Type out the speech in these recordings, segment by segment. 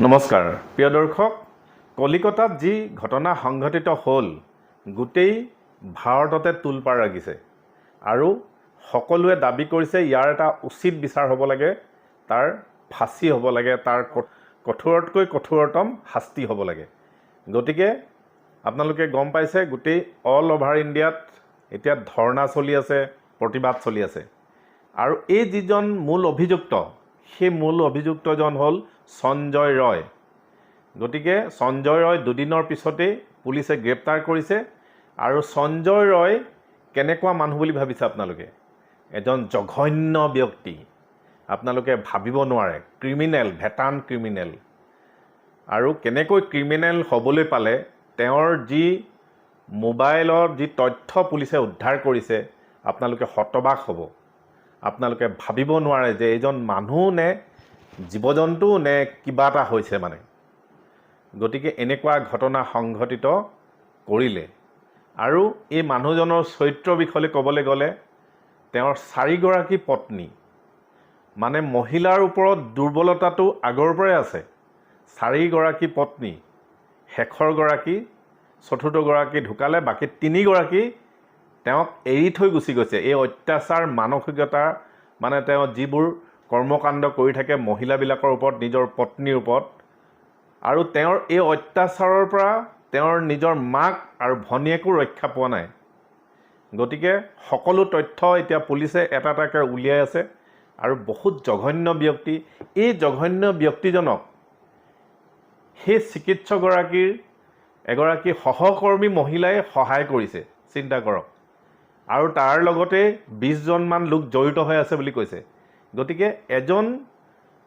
নমস্কাৰ প্ৰিয় দৰ্শক কলিকতাত যি ঘটনা সংঘটিত হ'ল গোটেই ভাৰততে তুলপাৰ লাগিছে আৰু সকলোৱে দাবী কৰিছে ইয়াৰ এটা উচিত বিচাৰ হ'ব লাগে তাৰ ফাঁচী হ'ব লাগে তাৰ কঠোৰতকৈ কঠোৰতম শাস্তি হ'ব লাগে গতিকে আপোনালোকে গম পাইছে গোটেই অল ওভাৰ ইণ্ডিয়াত এতিয়া ধৰ্ণা চলি আছে প্ৰতিবাদ চলি আছে আৰু এই যিজন মূল অভিযুক্ত সেই মূল অভিযুক্তজন হ'ল সঞ্জয় ৰয় গতিকে সঞ্জয় ৰয় দুদিনৰ পিছতে পুলিচে গ্ৰেপ্তাৰ কৰিছে আৰু সঞ্জয় ৰয় কেনেকুৱা মানুহ বুলি ভাবিছে আপোনালোকে এজন জঘন্য ব্যক্তি আপোনালোকে ভাবিব নোৱাৰে ক্ৰিমিনেল ভেটাৰ্ণ ক্ৰিমিনেল আৰু কেনেকৈ ক্ৰিমিনেল হ'বলৈ পালে তেওঁৰ যি মোবাইলৰ যি তথ্য পুলিচে উদ্ধাৰ কৰিছে আপোনালোকে হতবাক হ'ব আপোনালোকে ভাবিব নোৱাৰে যে এজন মানুহ নে জীৱ-জন্তু নে কিবা এটা হৈছে মানে গতিকে এনেকুৱা ঘটনা সংঘটিত কৰিলে আৰু এই মানুহজনৰ চৰিত্ৰ বিষয়ে ক'বলৈ গ'লে তেওঁৰ 4গৰাকী পত্নী মানে মহিলাৰ ওপৰত দুৰ্বলতাটো আগৰ পৰাই আছে 4গৰাকী পত্নী শেষৰ গৰাকী চতুৰ্থগৰাকী ঢুকালে বাকী 3গৰাকী তেওঁক এৰি থৈ গুচি গৈছে এই অত্যাচাৰ মানসিকতা মানে তেওঁ যিবোৰ কৰ্মকাণ্ড কৰি থাকে মহিলাবিলাকৰ ওপৰত নিজৰ পত্নীৰ ওপৰত আৰু তেওঁৰ এই অত্যাচাৰৰ পৰা তেওঁৰ নিজৰ মাক আৰু ভনীয়েকো ৰক্ষা পোৱা নাই গতিকে সকলো তথ্য এতিয়া পুলিচে এটা এটাকৈ উলিয়াই আছে আৰু বহুত জঘন্য ব্যক্তি এই জঘন্য ব্যক্তিজনক সেই চিকিৎসকগৰাকীৰ এগৰাকী সহকৰ্মী মহিলাই সহায় কৰিছে চিন্তা কৰক আৰু তাৰ লগতে 20জনমান লোক জড়িত হৈ আছে বুলি কৈছে গতিকে এজন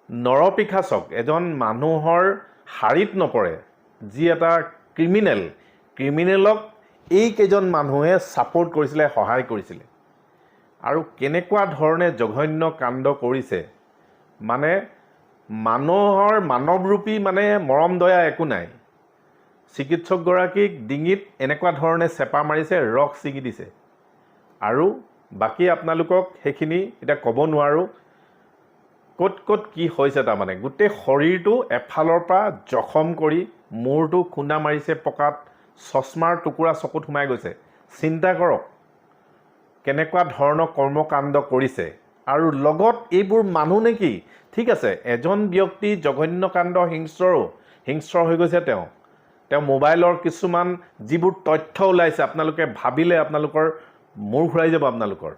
নৰপিশাচক এজন মানুহৰ হাৰিত নপৰে যি এটা ক্ৰিমিনেলক এইকেইজন মানুহে ছাপোৰ্ট কৰিছিলে সহায় কৰিছিলে আৰু কেনেকুৱা ধৰণে জঘন্য কাণ্ড কৰিছে মানে মানুহৰ মানৱৰূপী মানে মৰম দয়া একো নাই চিকিৎসকগৰাকীক ডিঙিত এনেকুৱা ধৰণে চেপা মাৰিছে ৰস ছিগি দিছে আৰু বাকী আপোনালোকক সেইখিনি এতিয়া ক'ব নোৱাৰোঁ ক'ত কি হৈছে তাৰমানে গোটেই শৰীৰটো এফালৰ পৰা জখম কৰি মূৰটো খুন্দা মাৰিছে পকাত চশমাৰ টুকুৰা চকুত সোমাই গৈছে চিন্তা কৰক কেনেকুৱা ধৰণৰ কৰ্মকাণ্ড কৰিছে আৰু লগত এইবোৰ মানুহ নেকি ঠিক আছে এজন ব্যক্তি জঘন্য কাণ্ড হিংস্ৰ হৈ গৈছে তেওঁ মোবাইলৰ কিছুমান যিবোৰ তথ্য ওলাইছে আপোনালোকে ভাবিলে আপোনালোকৰ মূৰ ঘূৰাই যাব আপোনালোকৰ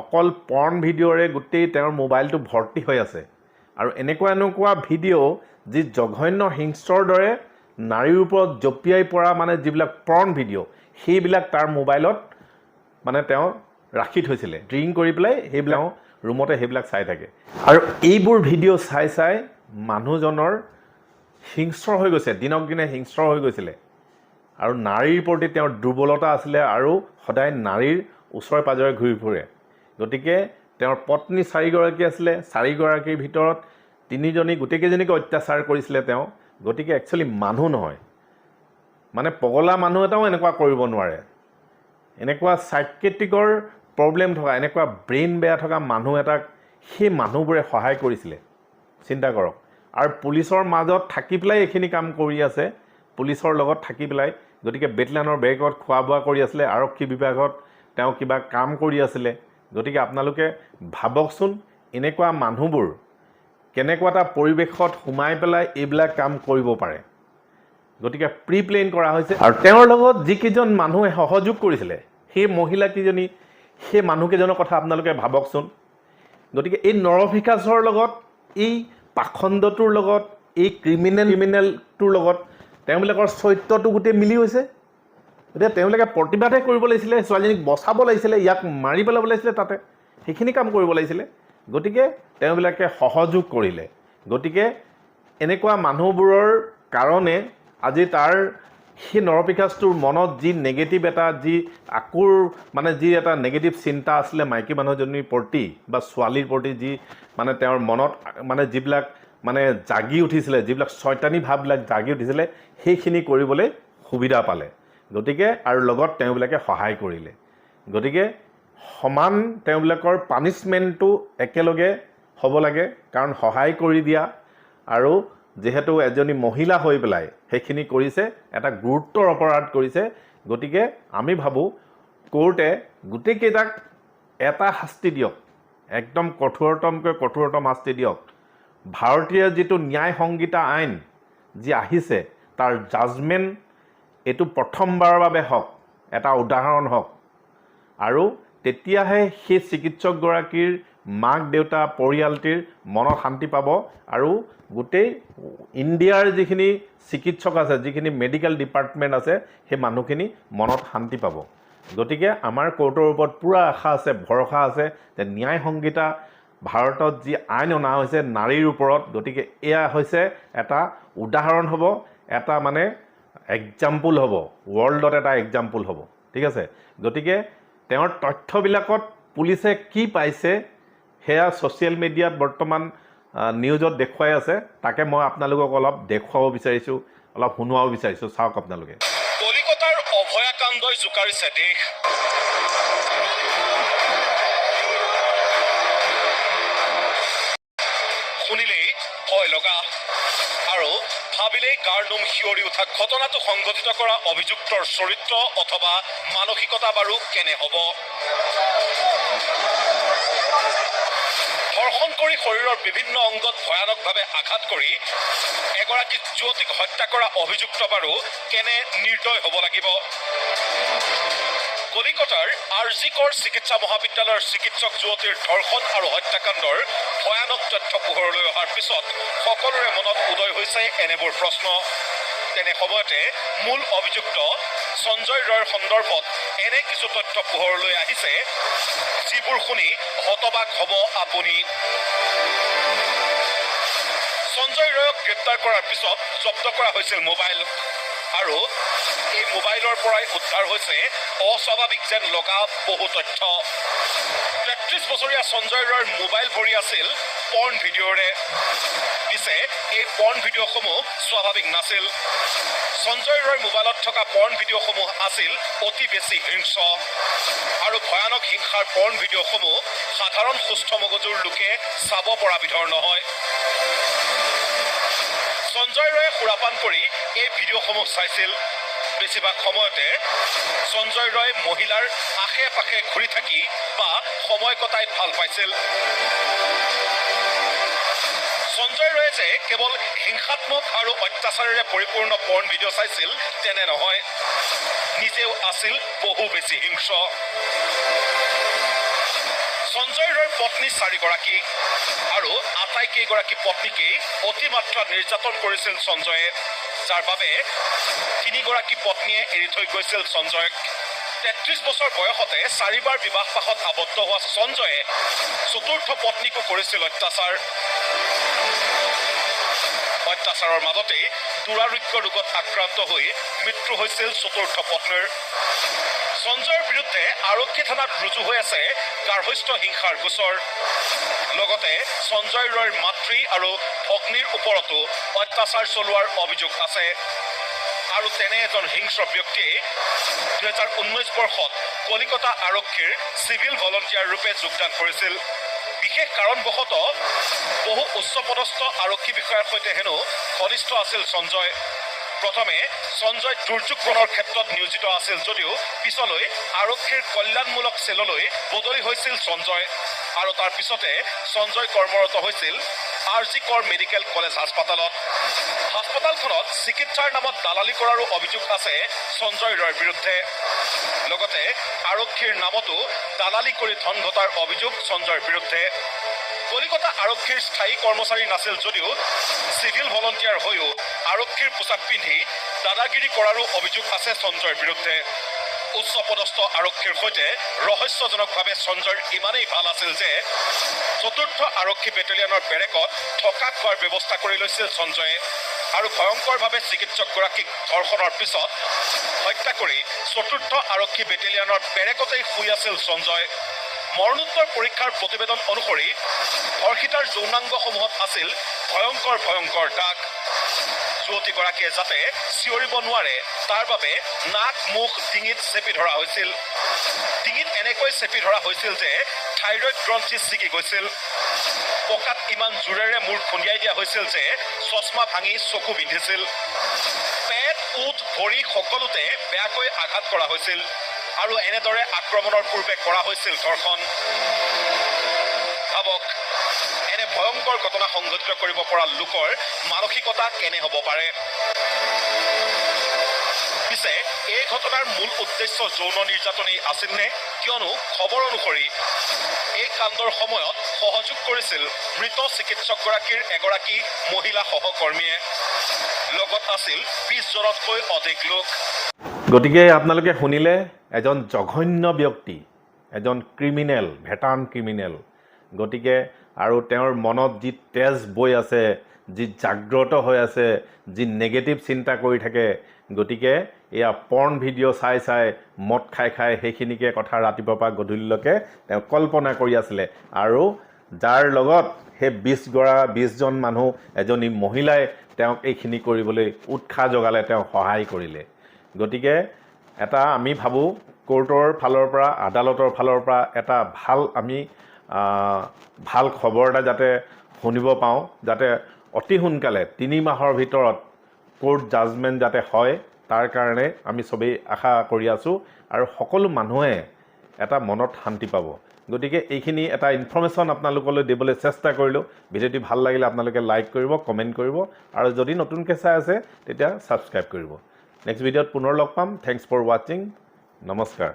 অকল পৰ্ণ ভিডিঅ'ৰে গোটেই তেওঁৰ মোবাইলটো ভৰ্তি হৈ আছে আৰু এনেকুৱা ভিডিঅ' যি জঘন্য হিংস্ৰৰ দৰে নাৰীৰ ওপৰত জঁপিয়াই পৰা মানে যিবিলাক পৰ্ণ ভিডিঅ' সেইবিলাক তাৰ মোবাইলত মানে তেওঁ ৰাখি থৈছিলে ড্ৰিংক কৰি পেলাই সেইবিলাক ৰুমতে সেইবিলাক চাই থাকে আৰু এইবোৰ ভিডিঅ' চাই মানুহজনৰ হিংস্ৰ হৈ গৈছে দিনক দিনে হিংস্ৰ হৈ গৈছিলে আৰু নাৰীৰ প্ৰতি তেওঁৰ দুৰ্বলতা আছিলে আৰু সদায় নাৰীৰ ওচৰে পাজৰে ঘূৰি ফুৰে গতিকে তেওঁৰ পত্নী 4গৰাকী আছিলে 4গৰাকীৰ ভিতৰত 3জনী গোটেইকেইজনীকে অত্যাচাৰ কৰিছিলে তেওঁ গতিকে একচুৱেলি মানুহ নহয় মানে পগলা মানুহ এটাও এনেকুৱা কৰিব নোৱাৰে এনেকুৱা সাইকেট্ৰিকৰ প্ৰব্লেম থকা এনেকুৱা ব্ৰেইন বেয়া থকা মানুহ এটাক সেই মানুহবোৰে সহায় কৰিছিলে চিন্তা কৰক আৰু পুলিচৰ মাজত থাকি পেলাই এইখিনি কাম কৰি আছে পুলিচৰ লগত থাকি পেলাই গতিকে বেটেলিয়ানৰ বেৰেকত খোৱা বোৱা কৰি আছিলে আৰক্ষী বিভাগত তেওঁ কিবা কাম কৰি আছিলে গতিকে আপোনালোকে ভাবকচোন এনেকুৱা মানুহবোৰ কেনেকুৱা এটা পৰিৱেশত সোমাই পেলাই এইবিলাক কাম কৰিব পাৰে গতিকে প্ৰিপ্লেন কৰা হৈছে আৰু তেওঁৰ লগত যিকেইজন মানুহে সহযোগ কৰিছিলে সেই মহিলাকেইজনী সেই মানুহকেইজনৰ কথা আপোনালোকে ভাবকচোন গতিকে এই নৰপিশাচৰ লগত এই পাখণ্ডটোৰ লগত এই ক্ৰিমিনেলটোৰ লগত তেওঁবিলাকৰ চৰিত্ৰটো গোটেই মিলি হৈছে এতিয়া তেওঁলোকে প্ৰতিবাদহে কৰিব লাগিছিলে ছোৱালীজনীক বচাব লাগিছিলে ইয়াক মাৰি পেলাব লাগিছিলে তাতে সেইখিনি কাম কৰিব লাগিছিলে গতিকে তেওঁবিলাকে সহযোগ কৰিলে গতিকে এনেকুৱা মানুহবোৰৰ কাৰণে আজি তাৰ সেই নৰপিশাচটোৰ মনত যি নেগেটিভ এটা যি আকুৰ মানে যি এটা নেগেটিভ চিন্তা আছিলে মাইকী মানুহজনীৰ প্ৰতি বা ছোৱালীৰ প্ৰতি যি মানে তেওঁৰ মনত মানে যিবিলাক মানে জাগি উঠিছিলে যিবিলাক শয়তানী ভাৱবিলাক জাগি উঠিছিলে সেইখিনি কৰিবলৈ সুবিধা পালে গতিকে আৰু লগত তেওঁবিলাকে সহায় কৰিলে গতিকে সমান তেওঁবিলাকৰ পানিছমেণ্টটো একেলগে হ'ব লাগে কাৰণ সহায় কৰি দিয়া আৰু যিহেতু এজনী মহিলা হৈ পেলাই সেইখিনি কৰিছে, এটা গুৰুত্বৰ অপৰাধ কৰিছে। গতিকে আমি ভাবোঁ কোৰ্টে গোটেইকেইটাক এটা শাস্তি দিয়ক, একদম কঠোৰতমকৈ কঠোৰতম শাস্তি দিয়ক। ভাৰতীয় যিটো ন্যায় সংহিতা আইন যি আহিছে তাৰ জাজমেণ্ট এইটো প্ৰথমবাৰৰ বাবে হওক, এটা উদাহৰণ হওক, আৰু তেতিয়াহে সেই চিকিৎসকগৰাকীৰ মাক দেউতা পৰিয়ালটিৰ মনত শান্তি পাব আৰু গোটেই ইণ্ডিয়াৰ যিখিনি চিকিৎসক আছে, যিখিনি মেডিকেল ডিপাৰ্টমেণ্ট আছে, সেই মানুহখিনি মনত শান্তি পাব। গতিকে আমাৰ কোৰ্টৰ ওপৰত পূৰা আশা আছে, ভৰসা আছে যে ন্যায় সংহিতা ভাৰতত যি আইন অনা হৈছে নাৰীৰ ওপৰত, গতিকে এয়া হৈছে এটা উদাহৰণ হ'ব, এটা মানে এক্সাম্পল হ'ব, ৱৰ্ল্ডত এটা এক্সাম্পল হ'ব। ঠিক আছে, গতিকে তেওঁৰ তথ্যবিলাকত পুলিচে কি পাইছে সেয়া ছ'চিয়েল মিডিয়াত বৰ্তমান নিউজত দেখুৱাই আছে। তাকে মই আপোনালোকক অলপ দেখুৱাব বিচাৰিছোঁ, অলপ শুনোৱাব বিচাৰিছোঁ। চাওক আপোনালোকে। কলিকতাৰ অভয়াকাণ্ডই জোকাৰিছে দেশ। শুনিলেই ভয় লগা আৰু ভাবিলেই গাৰ নোম শিয়ৰি উঠা ঘটনাটো সংঘটিত কৰা অভিযুক্তৰ চৰিত্ৰ অথবা মানসিকতা বাৰু কেনে হ'ব? ধৰ্ষণ কৰি শৰীৰৰ বিভিন্ন অংগত ভয়ানকভাৱে আঘাত কৰি এগৰাকী যুৱতীক হত্যা কৰা অভিযুক্ত বাৰু কেনে নিৰ্দয় হ'ব লাগিব? কলিকতাৰ আৰজি কৰ চিকিৎসা মহাবিদ্যালয়ৰ চিকিৎসক যুৱতীৰ ধৰ্ষণ আৰু হত্যাকাণ্ডৰ ভয়ানক তথ্য পোহৰলৈ অহাৰ পিছত সকলোৰে মনত উদয় হৈছে এনেবোৰ প্ৰশ্ন। তেনে সময়তে মূল অভিযুক্ত সঞ্জয় ৰয়ৰ সন্দৰ্ভত এনে কিছু তথ্য পোহৰলৈ আহিছে যিবোৰ শুনি হতবাক হ'ব আপুনি। সঞ্জয় ৰয়ক গ্ৰেপ্তাৰ কৰাৰ পিছত জব্দ কৰা হৈছিল মোবাইল, আৰু এই মোবাইলৰ পৰাই উদ্ধাৰ হৈছে অস্বাভাৱিক যেন লগা বহু তথ্য। ৩৩ বছৰীয়া সঞ্জয় ৰয়ৰ মোবাইল ভৰি আছিল পৰ্ণ ভিডিঅ'ৰে। পিছে এই পৰ্ণ ভিডিঅ'সমূহ স্বাভাৱিক নাছিল। সঞ্জয় ৰয়ৰ মোবাইলত থকা পৰ্ণ ভিডিঅ'সমূহ আছিল অতি বেছি হিংস্ৰ আৰু ভয়ানক হিংসাৰ পৰ্ণ ভিডিঅ'সমূহ সাধাৰণ সুস্থ মগজুৰ লোকে চাব পৰা বিধৰ নহয়। সঞ্জয় ৰয়ে সুৰাপান কৰি এই ভিডিঅ'সমূহ চাইছিল। বেছিভাগ সময়তে সঞ্জয় ৰয় মহিলাৰ আশে পাশে ঘূৰি থাকি বা সময় কটাই ভাল পাইছিল। সঞ্জয় ৰয়ে যে কেৱল হিংসাত্মক আৰু অত্যাচাৰেৰে পৰিপূৰ্ণ পৰ্ণ ভিডিঅ' চাইছিল তেনে নহয়, নিজেও আছিল বহু বেছি হিংস্ৰ। সঞ্জয় ৰয়ৰ পত্নী 4গৰাকী আৰু আটাইকেইগৰাকী পত্নীকেই অতিমাত্ৰা নিৰ্যাতন কৰিছিল সঞ্জয়ে, যাৰ বাবে 3গৰাকী পত্নীয়ে এৰি থৈ গৈছিল সঞ্জয়ক। ৩৩ বছৰ বয়সতে 4বাৰ বিবাহপাশত আবদ্ধ হোৱা সঞ্জয়ে 4ৰ্থ পত্নীকো কৰিছিল অত্যাচাৰ। অত্যাচাৰৰ মাজতেই দুৰাৰোগ্য ৰোগত আক্ৰান্ত হৈ মৃত্যু হৈছিল 4ৰ্থ পত্নীৰ। সঞ্জয়ৰ বিৰুদ্ধে আৰক্ষী থানাত ৰুজু হৈ আছে গাৰ্হস্থ্য হিংসাৰ গোচৰ। লগতে সঞ্জয় ৰয়ৰ মাতৃ আৰু ভগ্নীৰ ওপৰতো অত্যাচাৰ চলোৱাৰ অভিযোগ আছে। আৰু তেনে এজন হিংস্ৰ ব্যক্তিয়ে 2019 বৰ্ষত কলিকতা আৰক্ষীৰ চিভিল ভলণ্টিয়াৰ ৰূপে যোগদান কৰিছিল। বিশেষ কাৰণবশতঃ বহু উচ্চপদস্থ আৰক্ষী বিষয়াৰ সৈতে হেনো ঘনিষ্ঠ আছিল সঞ্জয়। প্ৰথমে সঞ্জয় দুৰ্যোগপনৰ ক্ষেত্ৰত নিয়োজিত আছিল যদিও পিছলৈ আৰক্ষীৰ কল্যাণমূলক চেললৈ বদলি হৈছিল সঞ্জয়, আৰু তাৰ পিছতে সঞ্জয় কৰ্মৰত হৈছিল আৰজি কৰ মেডিকেল কলেজ হাস্পাতালত। হাস্পাতালখনত চিকিৎসাৰ নামত দালালি কৰাৰো অভিযোগ আছে সঞ্জয় ৰয়ৰ বিৰুদ্ধে। লগতে আৰক্ষীৰ নামতো দালালি কৰি ধন ঘটাৰ অভিযোগ সঞ্জয়ৰ বিৰুদ্ধে। কলিকতা আৰক্ষীৰ স্থায়ী কৰ্মচাৰী নাছিল যদিও চিভিল ভলণ্টিয়াৰ হৈও আৰক্ষীৰ পোছাক পিন্ধি দাদাগিৰি কৰাৰো অভিযোগ আছে সঞ্জয়ৰ বিৰুদ্ধে। উচ্চপদস্থ আৰক্ষীৰ সৈতে ৰহস্যজনকভাৱে সঞ্জয়ৰ ইমানেই ভাল আছিল যে 4ৰ্থ আৰক্ষী বেটেলিয়নৰ বেৰেকত থকা খোৱাৰ ব্যৱস্থা কৰি লৈছিল সঞ্জয়ে, আৰু ভয়ংকৰভাৱে চিকিৎসকগৰাকীক ধৰ্ষণৰ পিছত হত্যা কৰি 4ৰ্থ আৰক্ষী বেটেলিয়নৰ বেৰেকতেই শুই আছিল সঞ্জয়। মৰণোত্তৰ পৰীক্ষাৰ প্ৰতিবেদন অনুসৰি ধৰ্ষিতাৰ যৌনাংগসমূহত আছিল ভয়ংকৰ ভয়ংকৰ দাগ। যুৱতীগৰাকীয়ে যাতে চিঞৰিব নোৱাৰে তাৰ বাবে নাক মুখ ডিঙিত চেপি ধৰা হৈছিল। ডিঙিত এনেকৈ চেপি ধৰা হৈছিল যে থাইৰয়ড গ্ৰন্থি ছিগি গৈছিল। পকাত ইমান জোৰেৰে মূৰ খুন্দিয়াই দিয়া হৈছিল যে চশমা ভাঙি চকু বিন্ধিছিল। পেট, উঠ, ভৰি সকলোতে বেয়াকৈ আঘাত কৰা হৈছিল আৰু এনেদৰে আক্ৰমণৰ পূৰ্বে কৰা হৈছিল ধৰ্ষণ। ভাবক, এনে ভয়ংকৰ ঘটনা সংঘটিত কৰিব পৰা লোকৰ মানসিকতা কেনে হ'ব পাৰে। পিছে এই ঘটনাৰ মূল উদ্দেশ্য যৌন নিৰ্যাতনেই আছিল নে? কিয়নো খবৰ অনুসৰি এই কাণ্ডৰ সময়ত সহযোগ কৰিছিল মৃত চিকিৎসকগৰাকীৰ এগৰাকী মহিলা সহকৰ্মীয়ে। লগত আছিল 20 জনতকৈ অধিক লোক। গতিকে আপোনালোকে শুনিলে, এজন জঘন্য ব্যক্তি, এজন ক্ৰিমিনেল, ভেটাৰ্ণ ক্ৰিমিনেল। গতিকে আৰু তেওঁৰ মনত যি তেজ বৈ আছে, যি জাগ্ৰত হৈ আছে, যি নেগেটিভ চিন্তা কৰি থাকে, গতিকে এয়া পৰ্ণ ভিডিঅ' চাই চাই, মদ খাই খাই সেইখিনিকে কথা ৰাতিপুৱাৰ পৰা গধূলিলৈকে তেওঁ কল্পনা কৰি আছিলে। আৰু যাৰ লগত সেই 20জন মানুহ, এজনী মহিলাই তেওঁক এইখিনি কৰিবলৈ উৎসাহ যোগালে, তেওঁক সহায় কৰিলে। গতিকে এটা আমি ভাবোঁ কোৰ্টৰ ফালৰ পৰা, আদালতৰ ফালৰ পৰা এটা ভাল খবৰ এটা যাতে শুনিব পাওঁ, যাতে অতি সোনকালে 3 মাহৰ ভিতৰত কোৰ্ট জাজমেণ্ট যাতে হয়, তাৰ কাৰণে আমি চবেই আশা কৰি আছোঁ আৰু সকলো মানুহে এটা মনত শান্তি পাব। গতিকে এইখিনি এটা ইনফৰ্মেশ্যন আপোনালোকলৈ দিবলৈ চেষ্টা কৰিলোঁ। ভিডিঅ'টি ভাল লাগিলে আপোনালোকে লাইক কৰিব, কমেণ্ট কৰিব আৰু যদি নতুনকৈ চাই আছে তেতিয়া ছাবস্ক্ৰাইব কৰিব। নেক্সট ভিডিঅ'ত পুনৰ লগ পাম। থেংকছ ফৰ ৱাচিং। নমস্কাৰ।